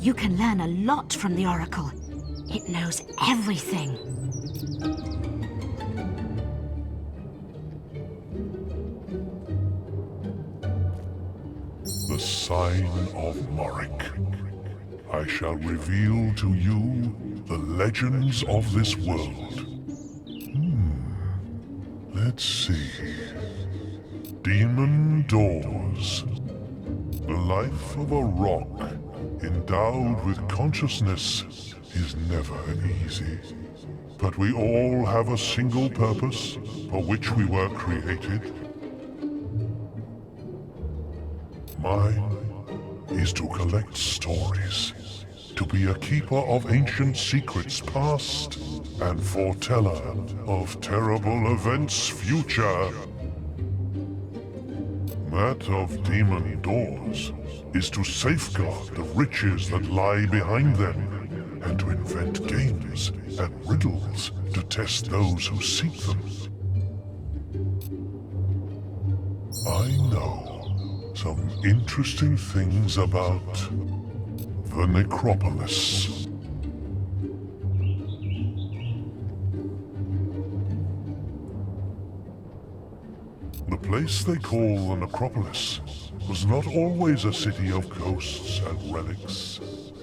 You can learn a lot from the Oracle. It knows everything. The sign of Moryk. I shall reveal to you the legends of this world. Let's see. Demon doors. The life of a rock endowed with consciousness is never easy. But we all have a single purpose for which we were created. Mine is to collect stories, to be a keeper of ancient secrets past, and foreteller of terrible events future. That of demon doors is to safeguard the riches that lie behind them, and to invent games and riddles to test those who seek them. I know some interesting things about the necropolis. The place they call the necropolis was not always a city of ghosts and relics.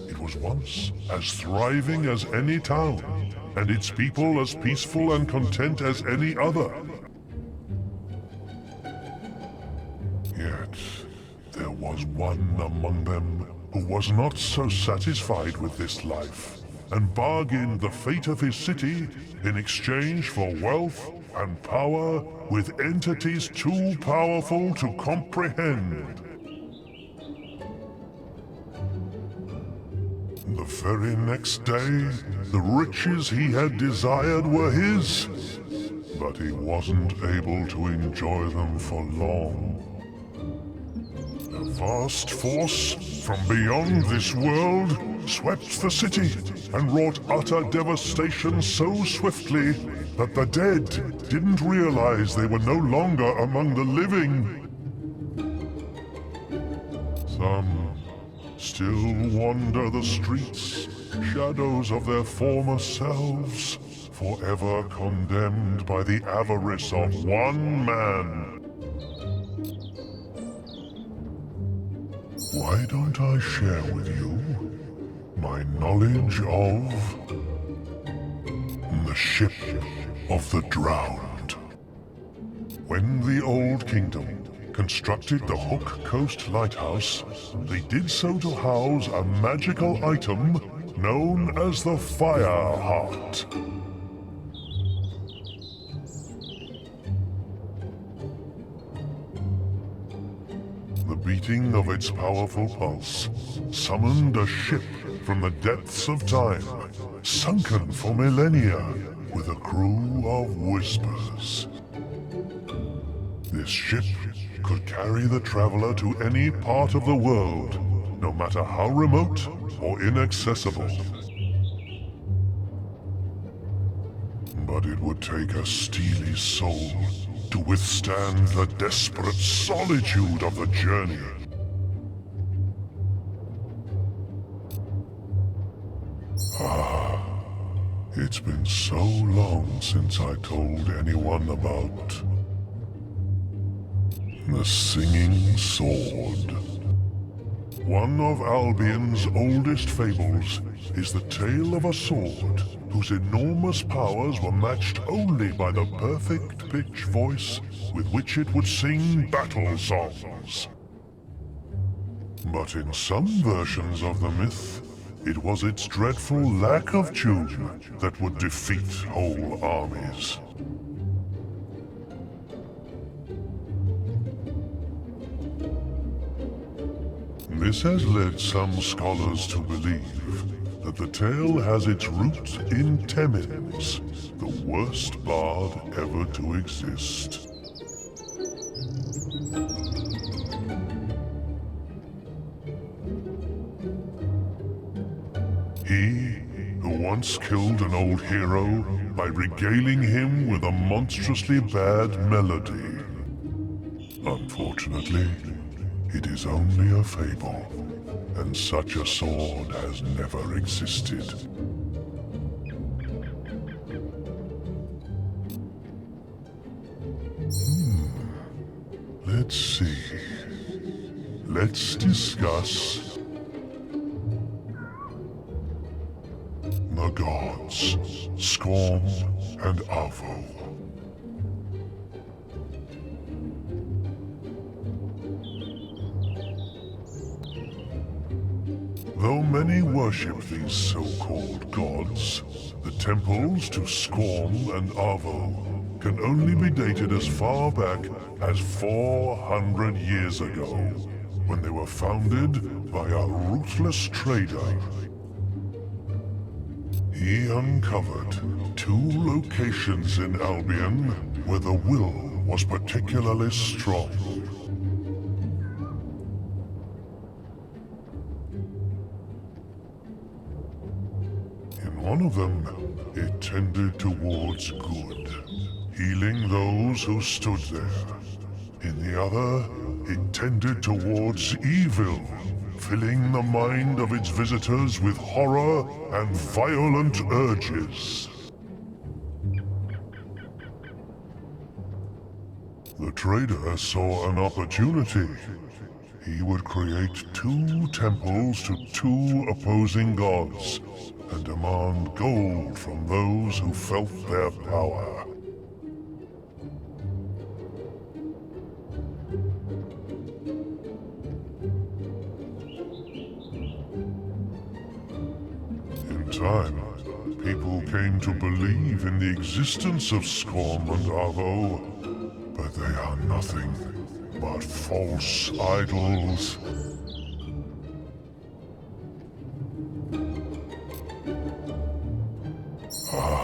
It was once as thriving as any town, and its people as peaceful and content as any other. Yet, there was one among them who was not so satisfied with this life, and bargained the fate of his city in exchange for wealth and power with entities too powerful to comprehend. The very next day, the riches he had desired were his, but he wasn't able to enjoy them for long. A vast force from beyond this world swept the city and wrought utter devastation so swiftly that the dead didn't realize they were no longer among the living. Some still wander the streets, shadows of their former selves, forever condemned by the avarice of one man. Why don't I share with you my knowledge of the ship of the drowned? When the Old Kingdom constructed the Hook Coast Lighthouse, they did so to house a magical item known as the Fire Heart. The beating of its powerful pulse summoned a ship from the depths of time, sunken for millennia, with a crew of whispers. This ship could carry the traveler to any part of the world, no matter how remote or inaccessible. But it would take a steely soul to withstand the desperate solitude of the journey. It's been so long since I told anyone about the Singing Sword. One of Albion's oldest fables is the tale of a sword whose enormous powers were matched only by the perfect pitch voice with which it would sing battle songs. But in some versions of the myth, it was its dreadful lack of tune that would defeat whole armies. This has led some scholars to believe that the tale has its root in Temmin's, the worst bard ever to exist. He, who once killed an old hero by regaling him with a monstrously bad melody. Unfortunately, it is only a fable. and such a sword has never existed. Let's see. Let's discuss the gods, Skorm and Avo. Though many worship these so-called gods, the temples to Skorm and Avo can only be dated as far back as 400 years ago, when they were founded by a ruthless trader. He uncovered 2 locations in Albion where the will was particularly strong. In one of them, it tended towards good, healing those who stood there. In the other, it tended towards evil, filling the mind of its visitors with horror and violent urges. The trader saw an opportunity. He would create 2 temples to 2 opposing gods and demand gold from those who felt their power. In time, people came to believe in the existence of Skorm and Avo, but they are nothing but false idols. Ah,